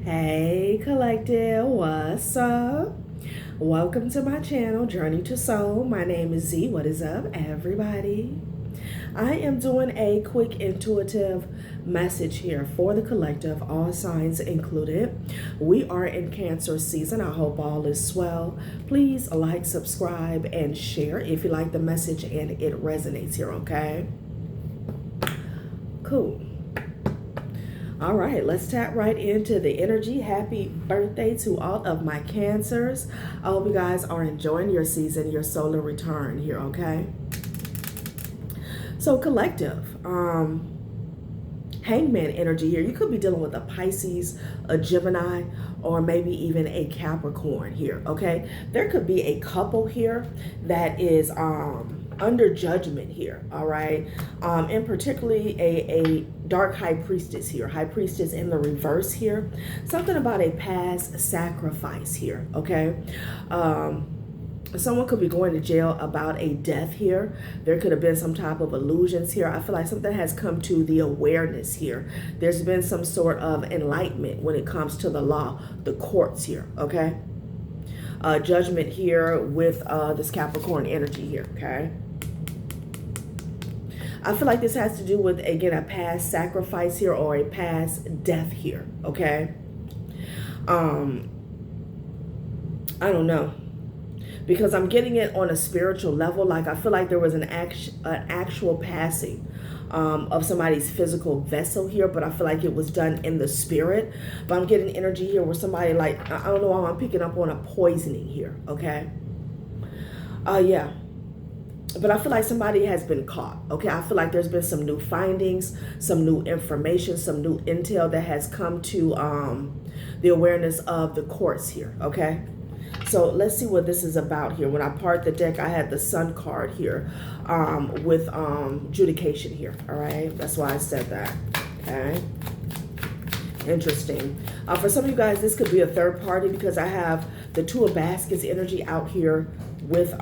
Hey collective, what's up? Welcome to my channel, Journey to Soul. My name is Z. What is up, everybody? I am doing a quick intuitive message here for the collective, all signs included. We are in Cancer season. I hope all is well. Please like, subscribe, and share if you like the message and it resonates here, okay? Cool. All right, let's tap right into the energy. Happy birthday to all of my Cancers. I hope you guys are enjoying your season, your solar return here, okay? So collective, hangman energy here. You could be dealing with a Pisces, a Gemini, or maybe even a Capricorn here, okay? There could be a couple here that is under judgment here, all right? And particularly a dark high priestess here, high priestess in the reverse here. Something about a past sacrifice here, okay? Someone could be going to jail about a death here. There could have been some type of illusions here. I feel like something has come to the awareness here. There's been some sort of enlightenment when it comes to the law, the courts here, okay? Judgment here with this Capricorn energy here, okay? I feel like this has to do with, again, a past sacrifice here or a past death here, okay? I don't know. Because I'm getting it on a spiritual level. Like I feel like there was an actual passing of somebody's physical vessel here, but I feel like it was done in the spirit. But I'm getting energy here where somebody, like, I don't know why I'm picking up on a poisoning here, okay? Yeah. But I feel like somebody has been caught, okay? I feel like there's been some new findings, some new information, some new intel that has come to the awareness of the courts here, okay? So let's see what this is about here. When I part the deck, I had the Sun card here with adjudication here, all right? That's why I said that, okay? Interesting. For some of you guys, this could be a third party because I have the Two of Baskets energy out here with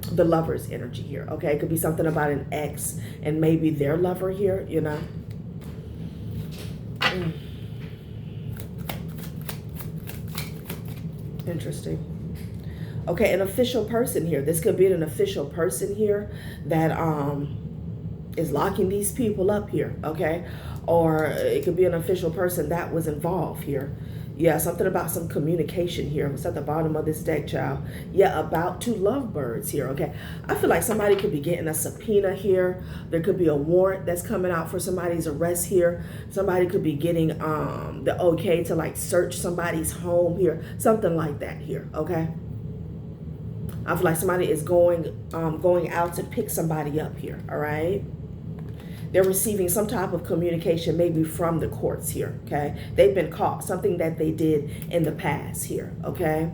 the Lover's energy here, okay? It could be something about an ex and maybe their lover here, you know? Interesting. Okay, an official person here. This could be an official person here that is locking these people up here, okay? Or it could be an official person that was involved here. Yeah, something about some communication here. What's at the bottom of this deck, child? Yeah, about two lovebirds here, okay? I feel like somebody could be getting a subpoena here. There could be a warrant that's coming out for somebody's arrest here. Somebody could be getting the okay to, like, search somebody's home here. Something like that here, okay? I feel like somebody is going out to pick somebody up here, all right? They're receiving some type of communication maybe from the courts here, okay? They've been caught, something that they did in the past here, okay?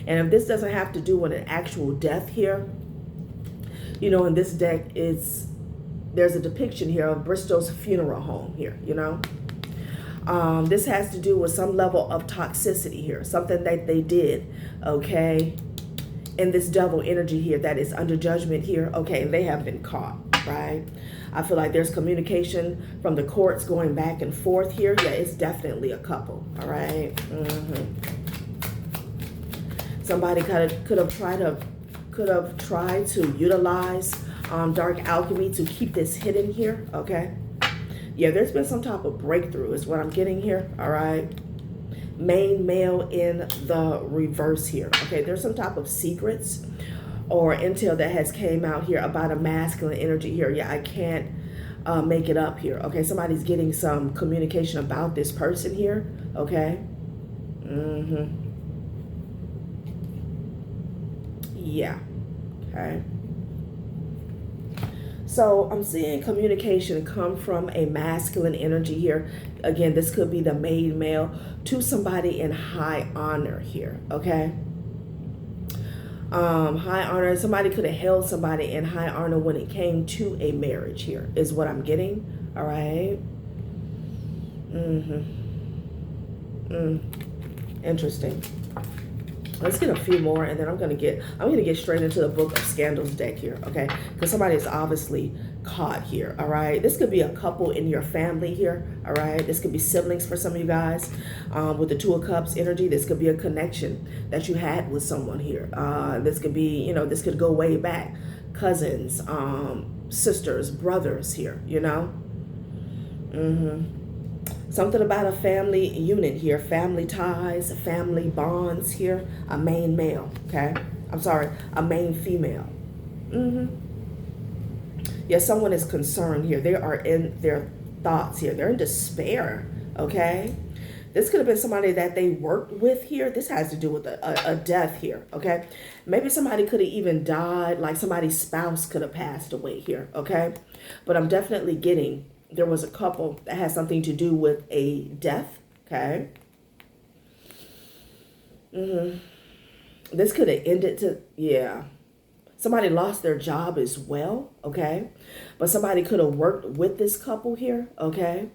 And if this doesn't have to do with an actual death here, you know, in this deck, there's a depiction here of Bristol's funeral home here, you know? This has to do with some level of toxicity here, something that they did, okay? In this devil energy here that is under judgment here, okay? And they have been caught, right? I feel like there's communication from the courts going back and forth here. Yeah, it's definitely a couple, all right? Somebody could have tried to utilize dark alchemy to keep this hidden here, okay? Yeah, there's been some type of breakthrough is what I'm getting here, all right? Main male in the reverse here, okay? There's some type of secrets or intel that has came out here about a masculine energy here. Yeah, I can't make it up here. Okay, somebody's getting some communication about this person here. Okay. Yeah. Okay. So I'm seeing communication come from a masculine energy here. Again, this could be the main male to somebody in high honor here. Okay. High honor, somebody could have held somebody in high honor when it came to a marriage here, is what I'm getting. All right. Interesting. Let's get a few more, and then I'm gonna get straight into the Book of Scandals deck here, okay? Because somebody is obviously caught here, all right? This could be a couple in your family here, all right? This could be siblings for some of you guys. With the Two of Cups energy, this could be a connection that you had with someone here. This could be, you know, this could go way back. Cousins, sisters, brothers here, you know? Something about a family unit here, family ties, family bonds here, a main male, okay? I'm sorry, a main female. Yeah, someone is concerned here. They are in their thoughts here. They're in despair, okay? This could have been somebody that they worked with here. This has to do with a death here, okay? Maybe somebody could have even died, like somebody's spouse could have passed away here, okay? But I'm definitely getting, there was a couple that has something to do with a death, okay? This could have ended to, yeah. Somebody lost their job as well, okay? But somebody could have worked with this couple here, okay?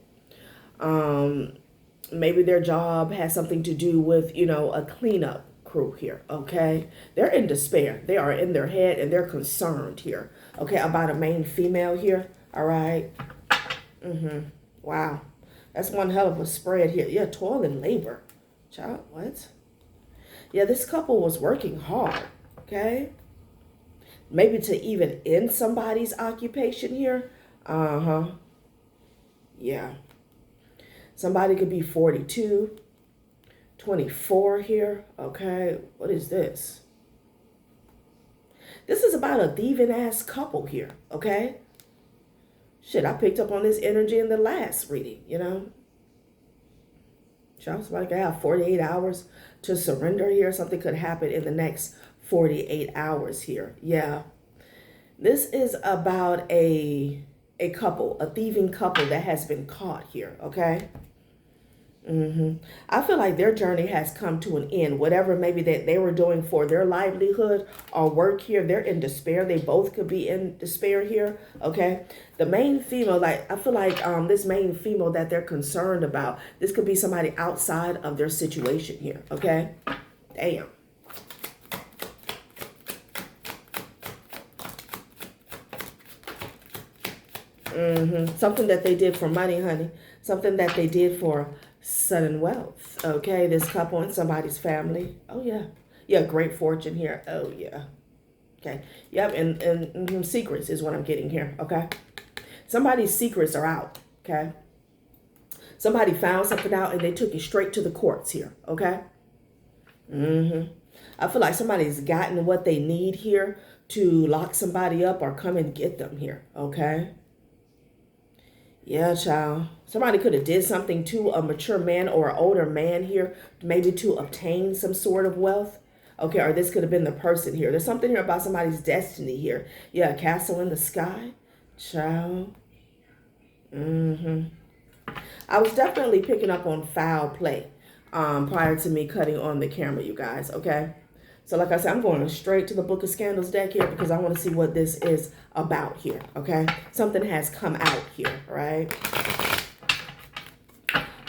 Maybe their job has something to do with, you know, a cleanup crew here, okay? They're in despair. They are in their head and they're concerned here, okay, about a main female here, all right? Wow. That's one hell of a spread here. Yeah, toil and labor. Child, what? Yeah, this couple was working hard, okay? Maybe to even end somebody's occupation here. Yeah. Somebody could be 42, 24 here. Okay, what is this? This is about a thieving ass couple here, okay? Shit, I picked up on this energy in the last reading, you know? Somebody could have 48 hours to surrender here. Something could happen in the next 48 hours here. Yeah. This is about a couple, a thieving couple that has been caught here, okay? I feel like their journey has come to an end. Whatever maybe that they were doing for their livelihood or work here, they're in despair. They both could be in despair here, okay? The main female, like I feel like this main female that they're concerned about, this could be somebody outside of their situation here, okay? Damn. Something that they did for money, honey. Something that they did for sudden wealth. Okay, this couple and somebody's family. Oh, yeah. Yeah, great fortune here. Oh, yeah. Okay. Yep, and secrets is what I'm getting here. Okay. Somebody's secrets are out. Okay. Somebody found something out and they took it straight to the courts here. Okay. I feel like somebody's gotten what they need here to lock somebody up or come and get them here. Okay. Yeah, child. Somebody could have did something to a mature man or an older man here, maybe to obtain some sort of wealth. Okay, or this could have been the person here. There's something here about somebody's destiny here. Yeah, a castle in the sky. Child. I was definitely picking up on foul play prior to me cutting on the camera, you guys, okay? So like I said, I'm going straight to the Book of Scandals deck here because I want to see what this is about here, okay? Something has come out here, right?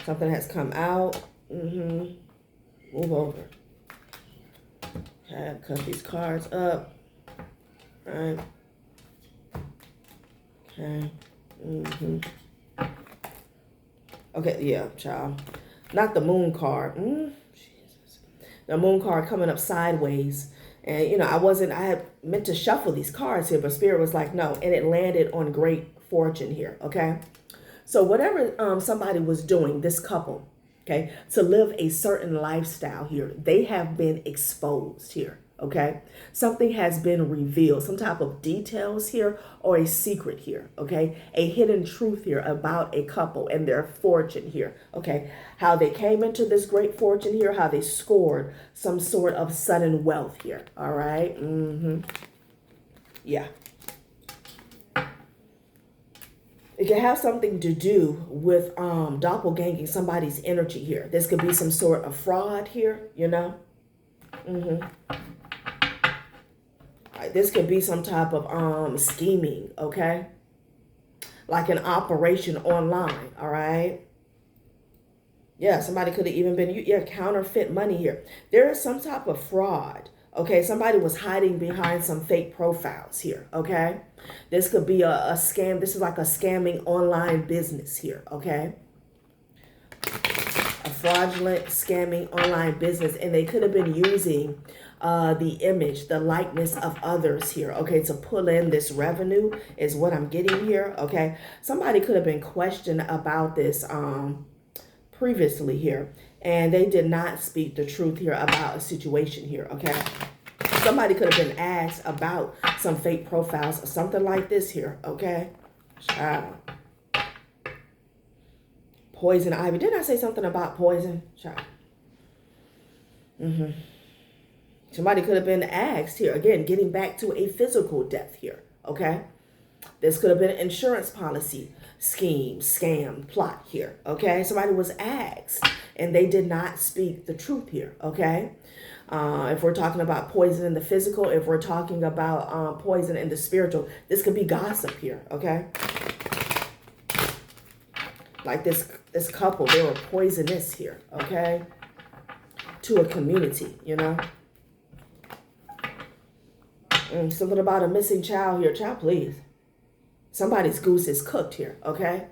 Something has come out. Move over. Okay, cut these cards up. Right. Okay. Okay, yeah, child. Not the moon card. Jesus. The moon card coming up sideways. And, you know, I had meant to shuffle these cards here, but Spirit was like, no. And it landed on great fortune here, okay? So whatever somebody was doing, this couple, okay, to live a certain lifestyle here, they have been exposed here, okay? Something has been revealed, some type of details here or a secret here, okay? A hidden truth here about a couple and their fortune here, okay? How they came into this great fortune here, how they scored some sort of sudden wealth here, all right? Yeah. It can have something to do with doppelganging somebody's energy here. This could be some sort of fraud here, you know? This could be some type of scheming, okay? Like an operation online, all right? Yeah, somebody could have even been, counterfeit money here. There is some type of fraud, Okay, somebody was hiding behind some fake profiles here, okay? This could be a scam. This is like a scamming online business here, okay? A fraudulent scamming online business, and they could have been using the image, the likeness of others here, okay, to pull in this revenue is what I'm getting here, okay? Somebody could have been questioned about this previously here, and they did not speak the truth here about a situation here, okay? Somebody could have been asked about some fake profiles or something like this here, okay? Child. Poison ivy. Didn't I say something about poison? Child. Somebody could have been asked here. Again, getting back to a physical death here, okay? This could have been an insurance policy scheme, scam, plot here, okay? Somebody was asked, and they did not speak the truth here, okay? If we're talking about poison in the physical, if we're talking about poison in the spiritual, this could be gossip here, okay? Like this couple, they were poisonous here, okay? To a community, you know? Something about a missing child here. Child, please. Somebody's goose is cooked here, okay?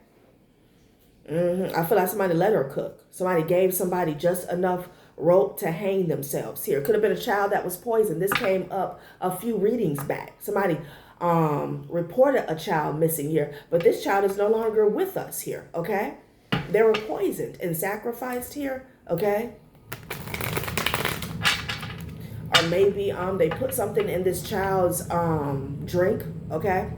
I feel like somebody let her cook. Somebody gave somebody just enough rope to hang themselves here. Could have been a child that was poisoned. This came up a few readings back. Somebody reported a child missing here, but this child is no longer with us here, okay? They were poisoned and sacrificed here, okay? Or maybe they put something in this child's drink, okay,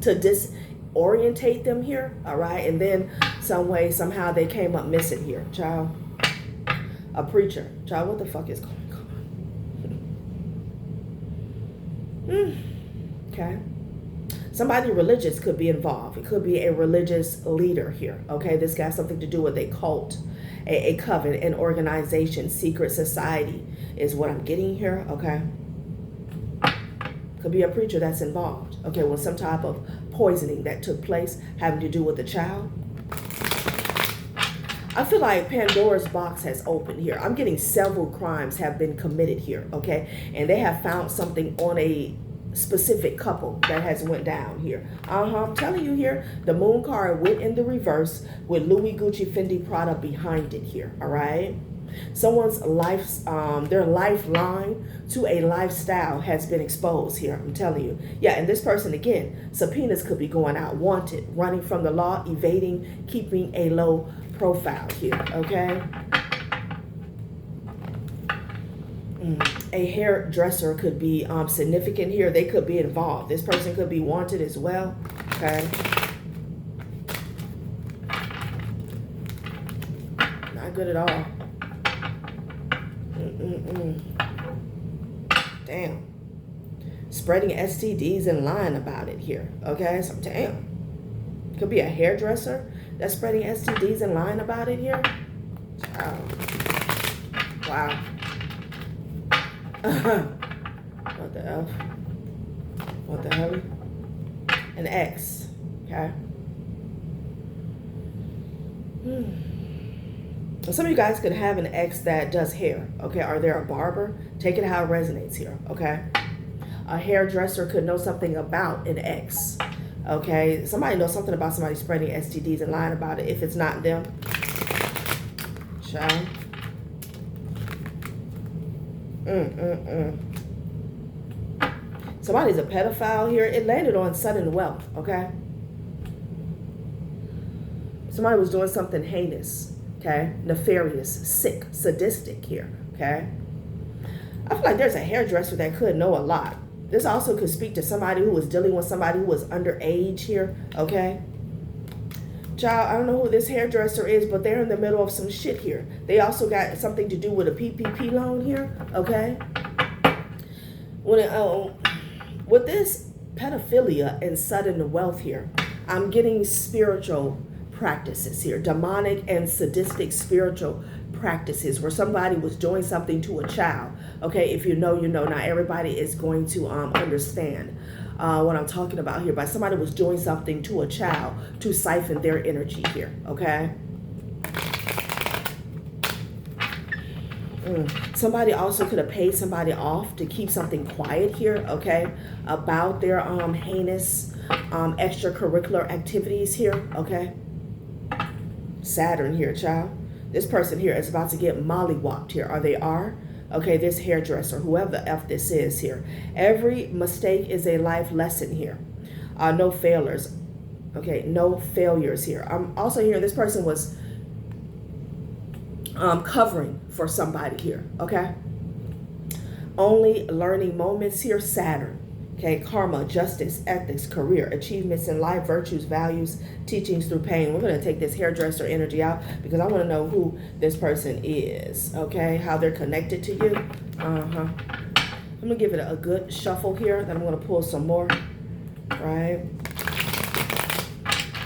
to disorientate them here, all right? And then some way, somehow they came up missing here, child. A preacher. Child, what the fuck is going on? Okay. Somebody religious could be involved. It could be a religious leader here, okay? This got something to do with a cult, a coven, an organization, secret society is what I'm getting here, okay? Could be a preacher that's involved, okay, with some type of poisoning that took place having to do with the child. I feel like Pandora's box has opened here. I'm getting several crimes have been committed here, okay? And they have found something on a specific couple that has went down here. I'm telling you here, the moon card went in the reverse with Louis Gucci Fendi Prada behind it here, all right? Someone's life, their lifeline to a lifestyle has been exposed here, I'm telling you. Yeah, and this person, again, subpoenas could be going out, wanted, running from the law, evading, keeping a low profile here, okay? A hairdresser could be significant here. They could be involved. This person could be wanted as well, okay? Not good at all. Damn. Spreading STDs and lying about it here, okay? So, damn. Could be a hairdresser that's spreading STDs and lying about it here. Wow. What the F? What the hell? An X, okay? Some of you guys could have an ex that does hair, okay? Or they're a barber. Take it how it resonates here, okay? A hairdresser could know something about an ex, okay? Somebody knows something about somebody spreading STDs and lying about it if it's not them. Child. Somebody's a pedophile here. It landed on sudden wealth, okay? Somebody was doing something heinous, okay? Nefarious, sick, sadistic here, okay? I feel like there's a hairdresser that could know a lot. This also could speak to somebody who was dealing with somebody who was underage here, okay? Child, I don't know who this hairdresser is, but they're in the middle of some shit here. They also got something to do with a PPP loan here, okay? With this pedophilia and sudden wealth here, I'm getting spiritual practices here, demonic and sadistic spiritual practices where somebody was doing something to a child, okay? If you know, you know. Not everybody is going to understand what I'm talking about here, but somebody was doing something to a child to siphon their energy here, okay? Somebody also could have paid somebody off to keep something quiet here, okay, about their heinous extracurricular activities here, okay. Saturn here, child. This person here is about to get mollywopped here, or they are. Okay, this hairdresser, whoever the F this is here. Every mistake is a life lesson here. No failures. Okay, no failures here. I'm also hearing this person was covering for somebody here, okay? Only learning moments here, Saturn. Okay, karma, justice, ethics, career, achievements in life, virtues, values, teachings through pain. We're going to take this hairdresser energy out because I want to know who this person is, okay? How they're connected to you. I'm going to give it a good shuffle here. Then I'm going to pull some more, right?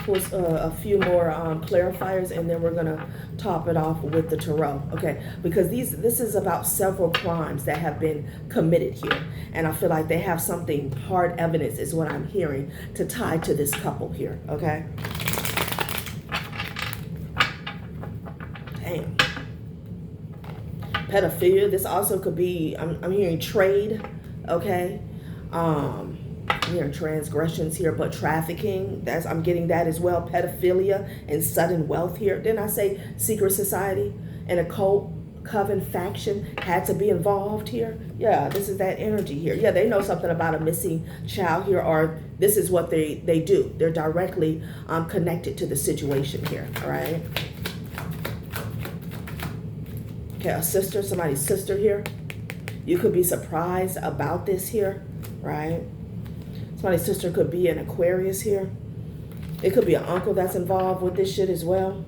Pull a few more clarifiers, and then we're going to top it off with the tarot, okay? Because this is about several crimes that have been committed here, and I feel like they have something, hard evidence is what I'm hearing, to tie to this couple here, okay? Damn. Pedophilia. This also could be, I'm hearing trade, okay? I'm hearing transgressions here, but trafficking, I'm getting that as well. Pedophilia and sudden wealth here. Didn't I say secret society and a cult, coven, faction had to be involved here? Yeah, this is that energy here. Yeah, they know something about a missing child here, or this is what they do. They're directly connected to the situation here, all right? Okay, a sister, somebody's sister here. You could be surprised about this here, right? Somebody's sister could be an Aquarius here. It could be an uncle that's involved with this shit as well.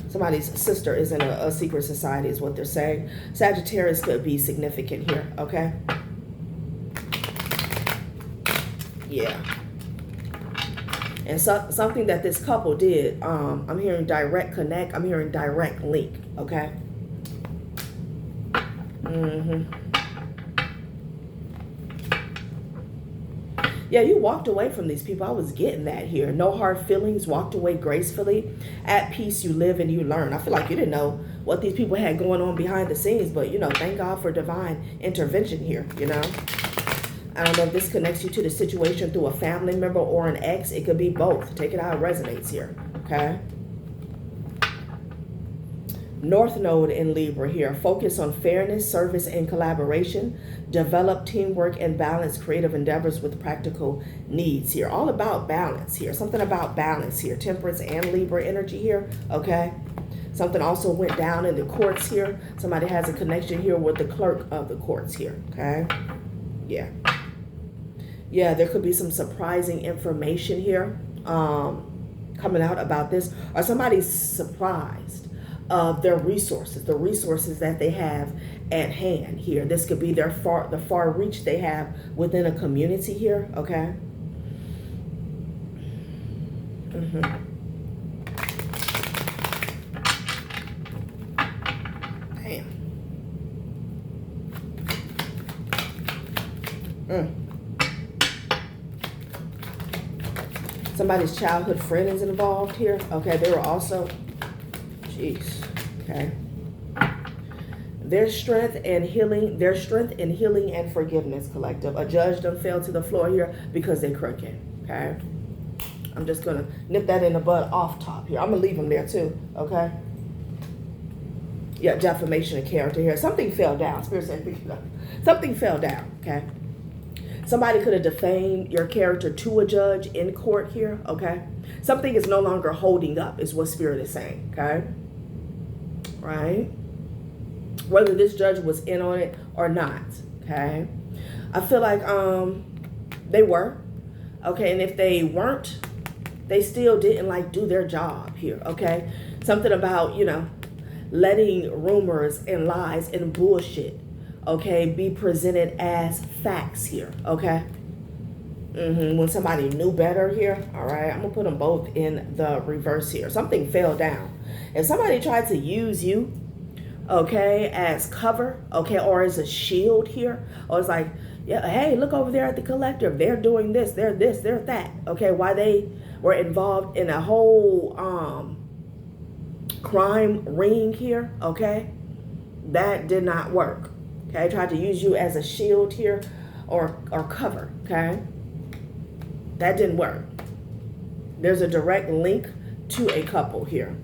Somebody's sister is in a secret society is what they're saying. Sagittarius could be significant here, okay? Yeah. And something that this couple did, I'm hearing direct connect, I'm hearing direct link, okay? Yeah, you walked away from these people. I was getting that here. No hard feelings, walked away gracefully. At peace, you live and you learn. I feel like you didn't know what these people had going on behind the scenes, but, you know, thank God for divine intervention here, you know. I don't know if this connects you to the situation through a family member or an ex. It could be both. Take it how it resonates here, okay? North Node in Libra here. Focus on fairness, service, and collaboration. Develop teamwork and balance creative endeavors with practical needs here. All about balance here. Something about balance here. Temperance and Libra energy here, okay? Something also went down in the courts here. Somebody has a connection here with the clerk of the courts here, okay? Yeah. Yeah, there could be some surprising information here coming out about this. Or somebody's surprised of their resources, the resources that they have at hand here. This could be the far reach they have within a community here, okay? Damn. Somebody's childhood friend is involved here. Okay, they were also, jeez, okay. Their strength and healing and forgiveness collective. A judge done fell to the floor here because they crooked, okay? I'm just gonna nip that in the bud off top here. I'm gonna leave them there too, okay? Yeah, defamation of character here. Something fell down, Spirit said, something fell down, okay? Somebody could have defamed your character to a judge in court here, okay? Something is no longer holding up is what Spirit is saying, okay? Right? Whether this judge was in on it or not, okay? I feel like they were, okay? And if they weren't, they still didn't like do their job here, okay? Something about, you know, letting rumors and lies and bullshit, okay, be presented as facts here, okay? When somebody knew better here, all right, I'm gonna put them both in the reverse here. Something fell down. If somebody tried to use you, okay, as cover, okay, or as a shield here, or it's like, yeah, hey, look over there at the collective. They're doing this, they're that, okay, why they were involved in a whole crime ring here, okay? That did not work. Okay, tried to use you as a shield here or cover, okay? That didn't work. There's a direct link to a couple here,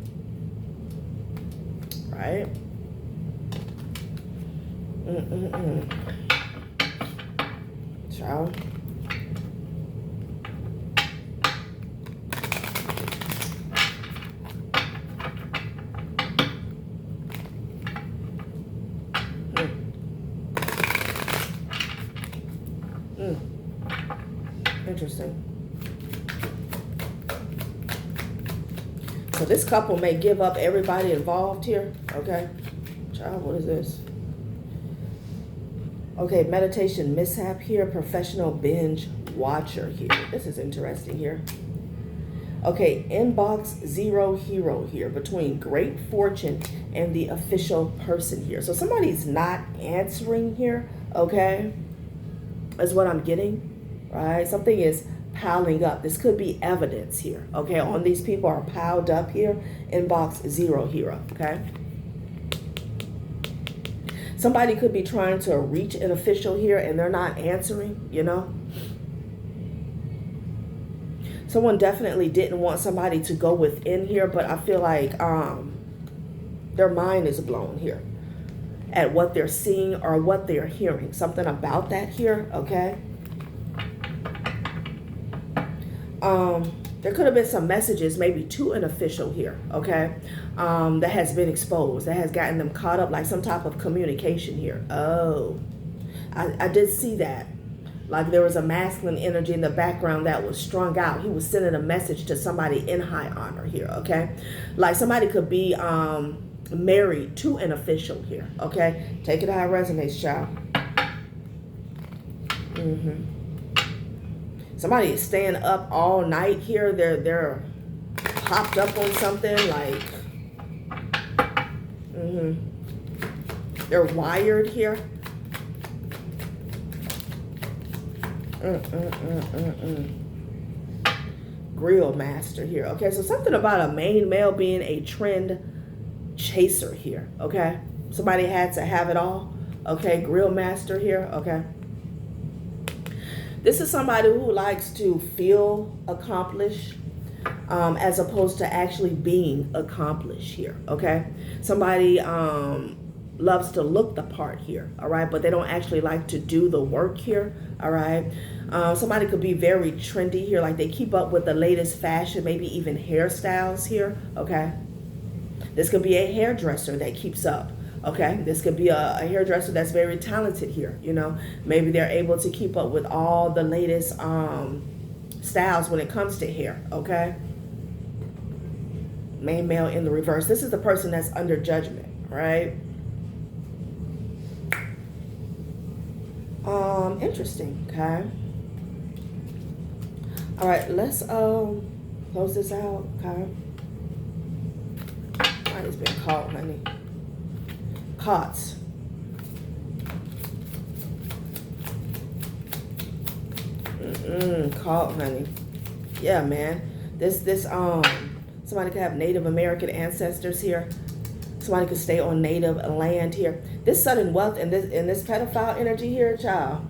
right? Child. Interesting. So this couple may give up everybody involved here. Okay. Child, what is this? Okay, meditation mishap here. Professional binge watcher here. This is interesting here. Okay, inbox zero hero here between great fortune and the official person here. So somebody's not answering here. Okay. Is what I'm getting. Right? Something is piling up. This could be evidence here. Okay, on these people are piled up here. Inbox zero hero. Okay. Somebody could be trying to reach an official here and they're not answering, you know. Someone definitely didn't want somebody to go within here, but I feel like their mind is blown here at what they're seeing or what they're hearing. Something about that here, okay. There could have been some messages maybe to an official here, okay, that has been exposed, that has gotten them caught up, like some type of communication here. Oh, I did see that. Like there was a masculine energy in the background that was strung out. He was sending a message to somebody in high honor here, okay? Like somebody could be married to an official here, okay? Take it how it resonates, child. Somebody is staying up all night here. They're hopped up on something like they're wired here. Grill master here. Okay, so something about a main male being a trend chaser here. Okay, somebody had to have it all. Okay, grill master here. Okay. This is somebody who likes to feel accomplished as opposed to actually being accomplished here, okay? Somebody loves to look the part here, all right? But they don't actually like to do the work here, all right? Somebody could be very trendy here, like they keep up with the latest fashion, maybe even hairstyles here, okay? This could be a hairdresser that keeps up. Okay, this could be a hairdresser that's very talented here, you know. Maybe they're able to keep up with all the latest styles when it comes to hair, okay? Main male in the reverse. This is the person that's under judgment, right? Interesting, okay? All right, let's close this out, okay? Somebody's been caught, honey. Caught. Caught, honey. Yeah, man. This somebody could have Native American ancestors here. Somebody could stay on native land here. This sudden wealth and this pedophile energy here, child.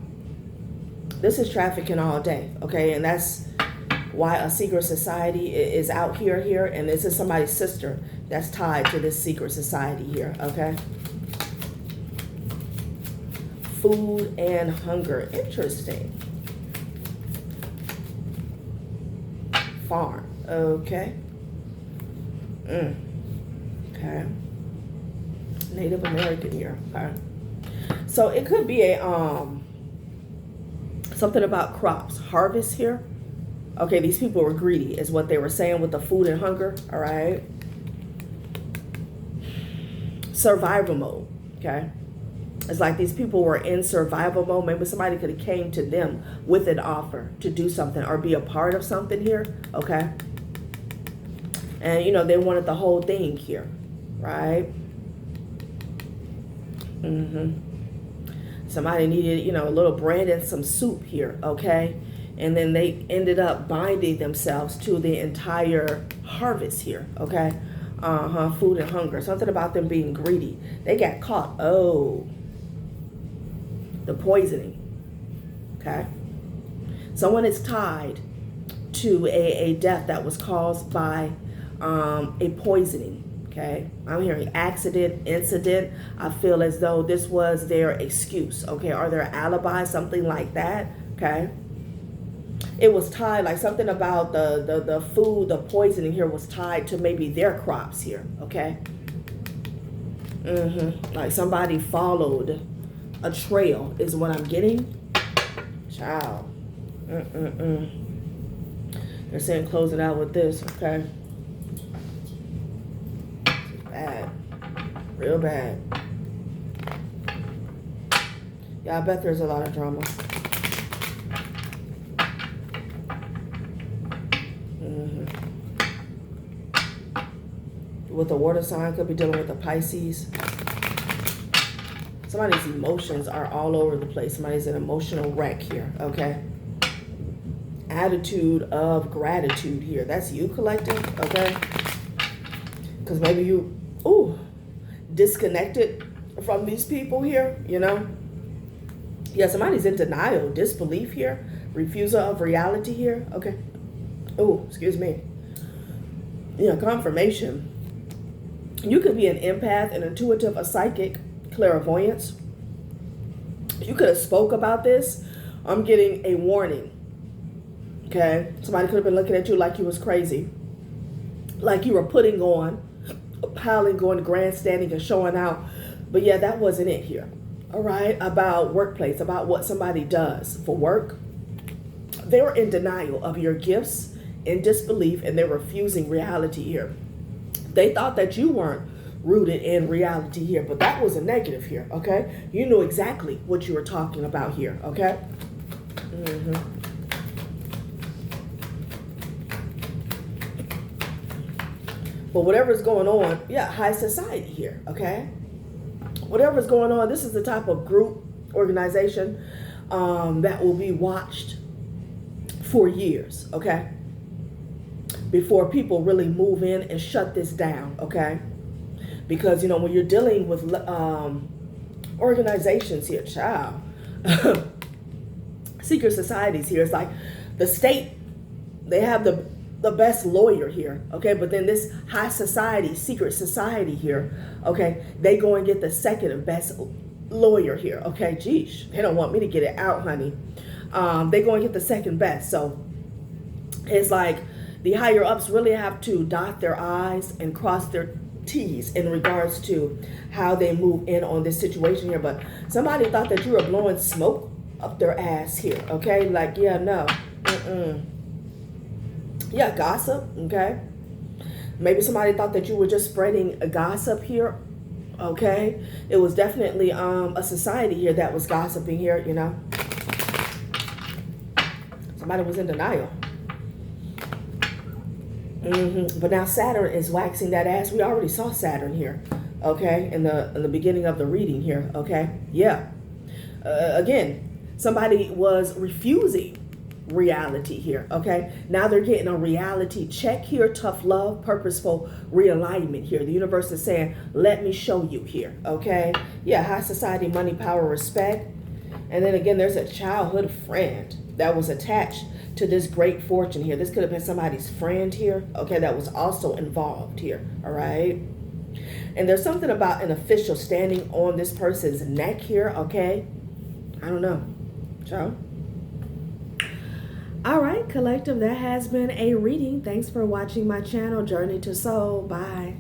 This is trafficking all day, okay? And that's why a secret society is out here, and this is somebody's sister that's tied to this secret society here, okay? Food and hunger. Interesting. Farm. Okay. Okay. Native American here. Okay. So it could be a something about crops. Harvest here. Okay, these people were greedy is what they were saying with the food and hunger. All right. Survival mode. Okay. It's like these people were in survival mode. Maybe somebody could have came to them with an offer to do something or be a part of something here, okay? And, you know, they wanted the whole thing here, right? Somebody needed, you know, a little bread and some soup here, okay? And then they ended up binding themselves to the entire harvest here, okay? Food and hunger. Something about them being greedy. They got caught. Oh, the poisoning. Okay. Someone is tied to a death that was caused by a poisoning. Okay, I'm hearing accident, incident. I feel as though this was their excuse. Okay, or their alibi, something like that. Okay, it was tied, like something about the food, the poisoning here was tied to maybe their crops here. Okay, like somebody followed a trail is what I'm getting. Child. They're saying close it out with this. Okay. Bad. Real bad. Yeah, I bet there's a lot of drama. With the water sign, could be dealing with the Pisces. Somebody's emotions are all over the place. Somebody's an emotional wreck here, okay? Attitude of gratitude here. That's you, collective, okay? Because maybe you, disconnected from these people here, you know? Yeah, somebody's in denial, disbelief here, refusal of reality here, okay? Oh, excuse me. Yeah, confirmation. You could be an empath, an intuitive, a psychic, clairvoyance. You could have spoke about this. I'm getting a warning. Okay? Somebody could have been looking at you like you was crazy. Like you were putting on, piling, going to grandstanding and showing out. But yeah, that wasn't it here. All right? About workplace, about what somebody does for work. They were in denial of your gifts, in disbelief, and they're refusing reality here. They thought that you weren't rooted in reality here, but that was a negative here, okay? You knew exactly what you were talking about here, okay? But whatever's going on, yeah, high society here, okay? Whatever's going on, this is the type of group, organization that will be watched for years, okay? Before people really move in and shut this down, okay? Because, you know, when you're dealing with organizations here, child, secret societies here, it's like the state, they have the best lawyer here, okay? But then this high society, secret society here, okay, they go and get the second best lawyer here, okay? Geesh, they don't want me to get it out, honey. They go and get the second best. So it's like the higher ups really have to dot their I's and cross their T's in regards to how they move in on this situation here. But somebody thought that you were blowing smoke up their ass here, okay? Like, yeah, no. Yeah, gossip, okay? Maybe somebody thought that you were just spreading a gossip here, okay? It was definitely a society here that was gossiping here, you know? Somebody was in denial. But now Saturn is waxing that ass. We already saw Saturn here, okay, in the beginning of the reading here, okay? Yeah. Again, somebody was refusing reality here, okay? Now they're getting a reality check here, tough love, purposeful realignment here. The universe is saying, let me show you here, okay? Yeah, high society, money, power, respect. And then again, there's a childhood friend that was attached to this great fortune here. This could have been somebody's friend here, okay, that was also involved here, all right? And there's something about an official standing on this person's neck here, okay? I don't know. So, all right, collective, that has been a reading. Thanks for watching my channel, Journey to Soul. Bye.